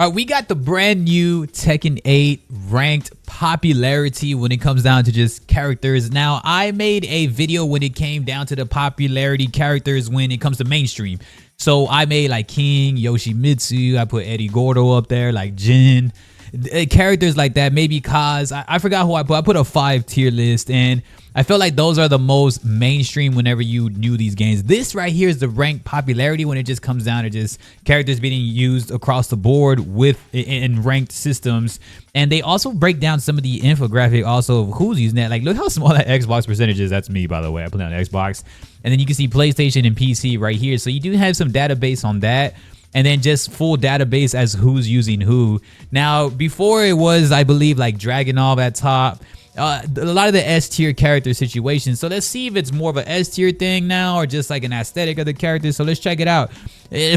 All right, we got the brand new Tekken 8 ranked popularity when it comes down to just characters. Now, I made a video when it came down to the popularity characters when it comes to mainstream. So I made like King, Yoshimitsu, I put Eddie Gordo up there, like Jin, characters like that, maybe Kaz. I forgot who I put. I put a 5-tier list, and I feel like those are the most mainstream whenever you knew these games. This right here is the ranked popularity when it just comes down to just characters being used across the board with in ranked systems. And they also break down some of the infographic also of who's using that. Like, look how small that Xbox percentage is. That's me, by the way. I play on Xbox. And then you can see PlayStation and PC right here. So you do have some database on that. And then just full database as who's using who. Now, before it was, I believe, like Dragunov at top. A lot of the S tier character situations. So let's see if it's more of an S tier thing now or just like an aesthetic of the character. So let's check it out.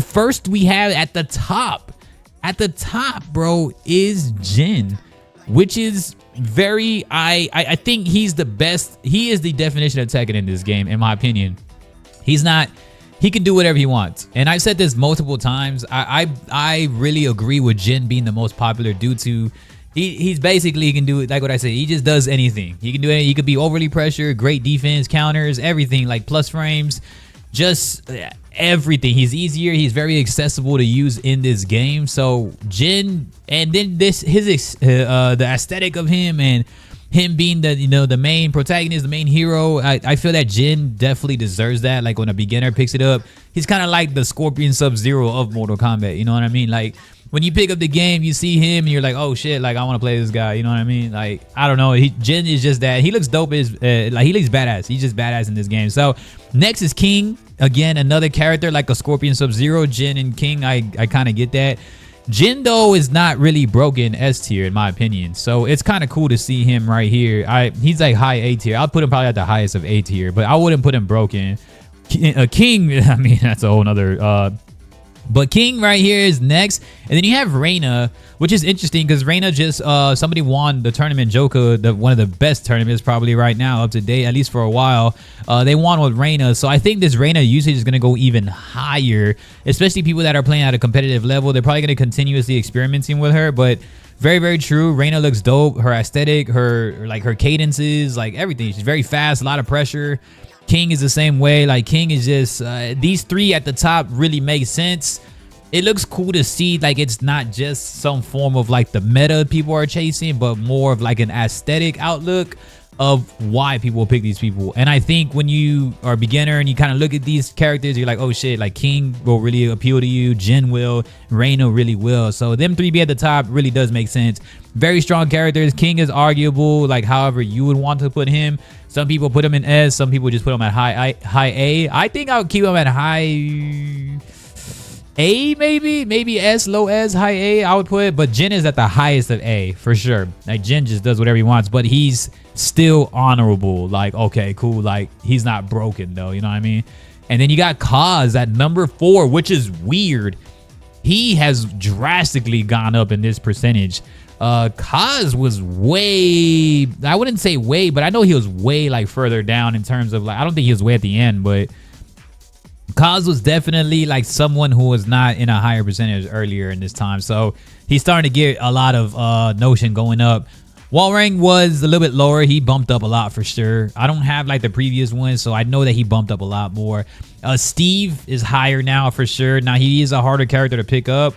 First, we have at the top, bro, is Jin, which is very, I think he's the best. He is the definition of Tekken in this game, in my opinion. He can do whatever he wants. And I've said this multiple times. I really agree with Jin being the most popular due to he's basically, he can do it like what I said. He just does anything. He can do anything. He could be overly pressured, great defense, counters, everything, like plus frames, just everything. He's easier. He's very accessible to use in this game. So Jin, and then the aesthetic of him and him being the main protagonist, the main hero, I feel that Jin definitely deserves that. Like when a beginner picks it up, he's kind of like the Scorpion Sub-Zero of Mortal Kombat. You know what I mean? Like when you pick up the game, you see him and you're like, oh shit, like I want to play this guy. You know what I mean? Like I don't know. Jin is just that. He looks dope. Like he looks badass. He's just badass in this game. So next is King. Again, another character like a Scorpion Sub-Zero. Jin and King, I kind of get that. Jin though is not really broken S tier in my opinion, so it's kind of cool to see him right here. He's like high A tier. I'll put him probably at the highest of A tier, but I wouldn't put him broken. King, I mean that's a whole nother. But King right here is next, and then you have Reina, which is interesting because Reina just somebody won the tournament Joker, one of the best tournaments probably right now up to date, at least for a while. They won with Reina, so I think this Reina usage is going to go even higher, especially people that are playing at a competitive level. They're probably going to continuously experimenting with her, but very, very true. Reina looks dope. Her aesthetic, her cadences, like everything. She's very fast, a lot of pressure. King is the same way. Like King is just these three at the top really make sense. It looks cool to see like it's not just some form of like the meta people are chasing, but more of like an aesthetic outlook of why people pick these people. And I think when you are a beginner and you kind of look at these characters, you're like, oh shit, like King will really appeal to you, Jin will, Reina really will. So them three be at the top really does make sense. Very strong characters. King is arguable, like however you would want to put him. Some people put him in S, some people just put him at high A. I think I would keep him at high A, maybe S, low S, high A, I would put it. But Jin is at the highest of A for sure. Like Jin just does whatever he wants, but he's still honorable. Like, okay, cool. Like he's not broken though, you know what I mean? And then you got Kaz at number 4, which is weird. He has drastically gone up in this percentage. Kaz was way, I wouldn't say way, but I know he was way like further down in terms of like, I don't think he was way at the end, but Kaz was definitely like someone who was not in a higher percentage earlier in this time. So he's starting to get a lot of notion going up. Walrang was a little bit lower. He bumped up a lot for sure. I don't have like the previous one, so I know that he bumped up a lot more. Steve is higher now for sure. Now he is a harder character to pick up.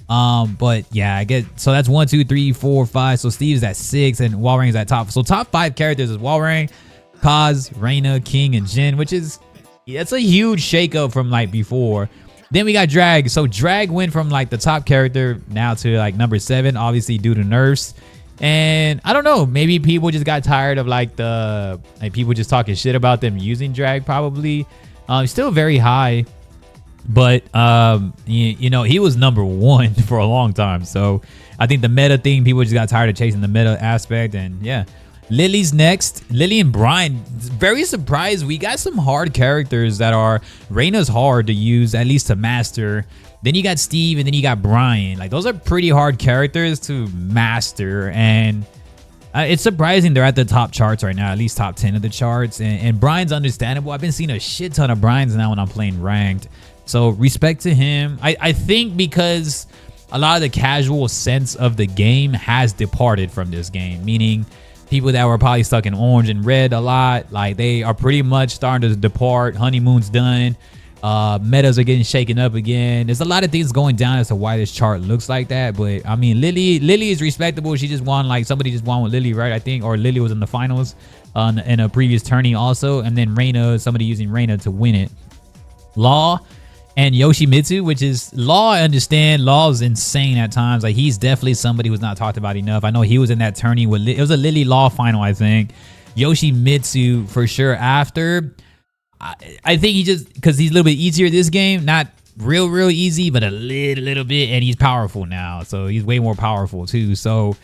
But yeah, I get, so that's 1, 2, 3, 4, 5. So Steve's at 6 and Walrang's at top. So top 5 characters is Walrang, Kaz, Reina, King, and Jin, which is, it's a huge shakeup from like before. Then we got Drag. So Drag went from like the top character now to like number 7, obviously due to nerfs. And I don't know, maybe people just got tired of like people just talking shit about them using Drag probably. Still very high. But you know, he was number 1 for a long time. So I think the meta thing, people just got tired of chasing the meta aspect. And yeah, Lily's next. Lily and Brian, very surprised. We got some hard characters that are, Reina's hard to use, at least to master. Then you got Steve, and then you got Brian. Like those are pretty hard characters to master. And it's surprising they're at the top charts right now, at least top 10 of the charts. And Brian's understandable. I've been seeing a shit ton of Brian's now when I'm playing ranked. So respect to him. I think because a lot of the casual sense of the game has departed from this game, meaning people that were probably stuck in orange and red a lot, like they are pretty much starting to depart. Honeymoon's done. Metas are getting shaken up again. There's a lot of things going down as to why this chart looks like that. But I mean, Lily is respectable. She just won, like somebody just won with Lily, right? I think, or Lily was in the finals in a previous tourney also. And then Reina, somebody using Reina to win it. Law and Yoshimitsu, which is Law. I understand Law is insane at times. Like he's definitely somebody who's not talked about enough. I know he was in that tourney with it was a Lily Law final, I think. Yoshimitsu for sure after. I think he just, because he's a little bit easier this game, not real easy, but a little bit, and he's powerful now, so he's way more powerful too. So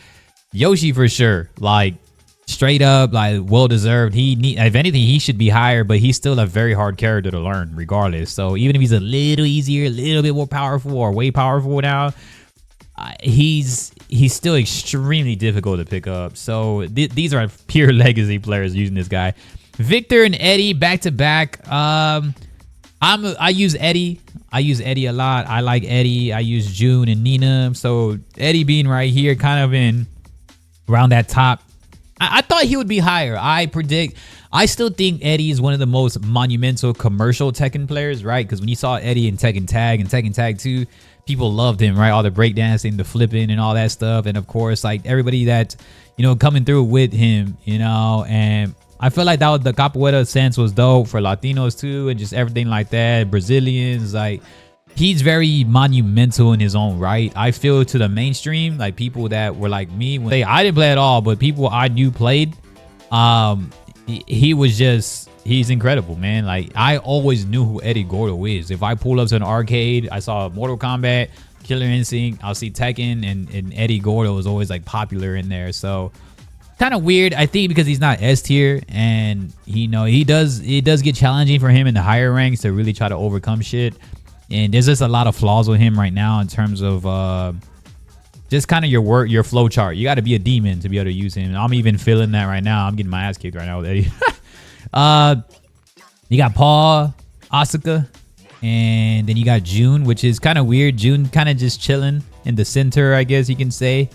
Yoshi for sure, like straight up, like well deserved. If anything, he should be higher, but he's still a very hard character to learn regardless. So even if he's a little easier, a little bit more powerful, or way powerful now, he's still extremely difficult to pick up. So these are pure legacy players using this guy. Victor and Eddie back to back. I use Eddie. I use Eddie a lot. I like Eddie. I use June and Nina. So Eddie being right here, kind of in around that top. I thought he would be higher. I still think Eddie is one of the most monumental commercial Tekken players, right? Because when you saw Eddie in Tekken Tag and Tekken Tag 2, people loved him, right? All the breakdancing, the flipping, and all that stuff. And of course, like everybody that, coming through with him, and I feel like that was the capoeira sense was dope for Latinos too, and just everything like that. Brazilians, like he's very monumental in his own right. I feel to the mainstream, like people that were like me, when I didn't play at all, but people I knew played. He's incredible, man. Like I always knew who Eddie Gordo is. If I pull up to an arcade, I saw Mortal Kombat, Killer Instinct, I'll see Tekken, and Eddie Gordo was always like popular in there. So kind of weird, I think, because he's not S tier, and it does get challenging for him in the higher ranks to really try to overcome shit. And there's just a lot of flaws with him right now in terms of just kind of your flow chart. You got to be a demon to be able to use him. I'm even feeling that right now. I'm getting my ass kicked right now with Eddie. You got Paul, Asuka, and then you got June, which is kind of weird. June kind of just chilling in the center, I guess you can say.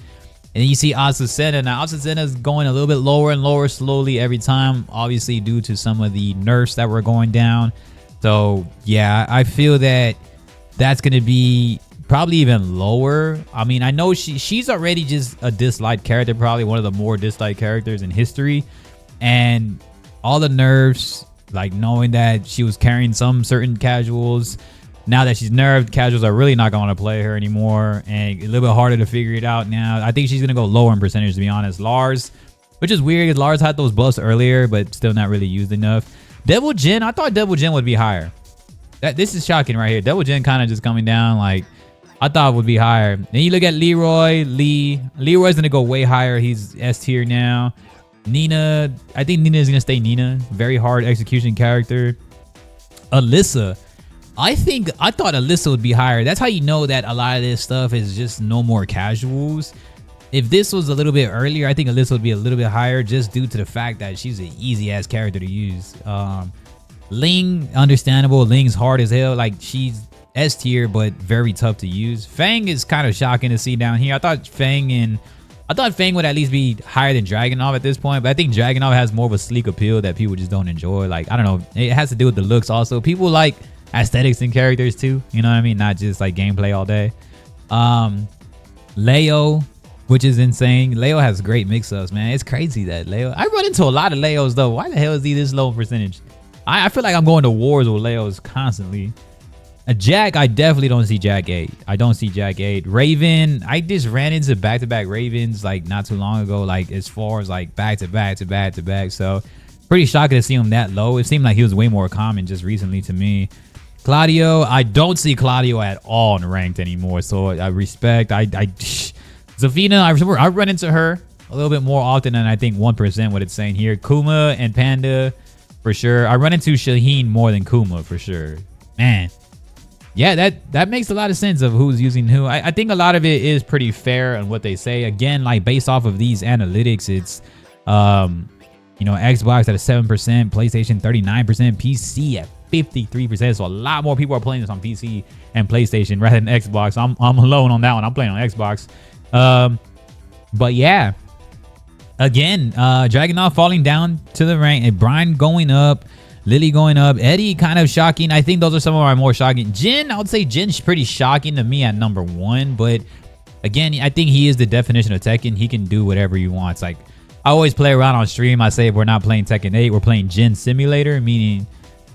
And then you see Azucena. Now, Azucena is going a little bit lower and lower slowly every time, obviously due to some of the nerfs that were going down. So, yeah, I feel that that's going to be probably even lower. I mean, I know she's already just a disliked character, probably one of the more disliked characters in history. And all the nerfs, like knowing that she was carrying some certain casuals, now that she's nerfed, casuals are really not going to play her anymore, and a little bit harder to figure it out now. I think she's going to go lower in percentage, to be honest. Lars, which is weird because Lars had those buffs earlier, but still not really used enough. Devil Jin, I thought Devil Jin would be higher. This is shocking right here. Devil Jin kind of just coming down. Like, I thought it would be higher. Then you look at Leroy's going to go way higher. He's S tier now. Nina, I think Nina is going to stay Nina. Very hard execution character. Alyssa, I thought Alyssa would be higher. That's how you know that a lot of this stuff is just no more casuals. If this was a little bit earlier, I think Alyssa would be a little bit higher just due to the fact that she's an easy ass character to use. Ling, understandable. Ling's hard as hell. Like she's S tier, but very tough to use. Fang is kind of shocking to see down here. I thought Fang would at least be higher than Dragunov at this point, but I think Dragunov has more of a sleek appeal that people just don't enjoy. Like, I don't know. It has to do with the looks also. People like aesthetics and characters too, you know what I mean? Not just like gameplay all day. Leo, which is insane. Leo has great mix-ups, man. It's crazy that Leo. I run into a lot of Leos though. Why the hell is he this low percentage? I feel like I'm going to wars with Leos constantly. Jack, I definitely don't see Jack 8. I don't see Jack 8. Raven, I just ran into back-to-back Ravens like not too long ago, like as far as like back-to-back. So pretty shocking to see him that low. It seemed like he was way more common just recently to me. Claudio, I don't see Claudio at all in ranked anymore. So I respect. Zafina, I run into her a little bit more often than I think 1% what it's saying here. Kuma and Panda, for sure. I run into Shaheen more than Kuma, for sure. Man. Yeah, that makes a lot of sense of who's using who. I think a lot of it is pretty fair on what they say. Again, like based off of these analytics, it's Xbox at a 7%, PlayStation 39%, PC at 53%. So a lot more people are playing this on PC and PlayStation rather than Xbox. I'm alone on that one. I'm playing on Xbox. But yeah, again, Dragunov falling down to the rank, and Brian going up, Lily going up, Eddie kind of shocking. I think those are some of our more shocking. Jin, I would say Jin's pretty shocking to me at number 1, but again, I think he is the definition of Tekken. He can do whatever he wants. Like, I always play around on stream. I say we're not playing Tekken 8, we're playing Jin Simulator, meaning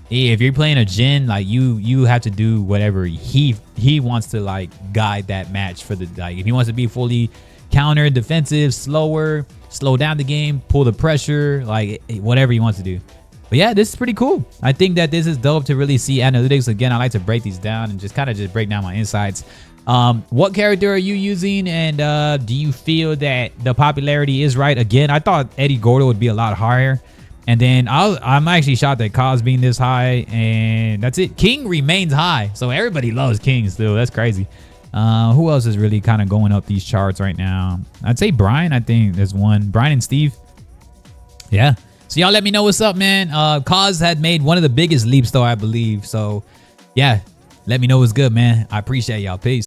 if you're playing a Jin, like you have to do whatever he wants to, like, guide that match for the, like, if he wants to be fully counter defensive, slower, slow down the game, pull the pressure, like whatever he wants to do. But yeah, this is pretty cool. I think that this is dope to really see analytics. Again, I like to break these down and just kind of just break down my insights. What character are you using, and do you feel that the popularity is right? Again, I thought Eddie Gordo would be a lot higher, and then I'm actually shocked that Kaz being this high, and that's it. King remains high, so everybody loves King still. That's crazy. Who else is really kind of going up these charts right now? I'd say Brian. I think there's one. Brian and Steve. Yeah. So y'all let me know what's up, man. Kaz had made one of the biggest leaps, though, I believe. So yeah, let me know what's good, man. I appreciate y'all. Peace.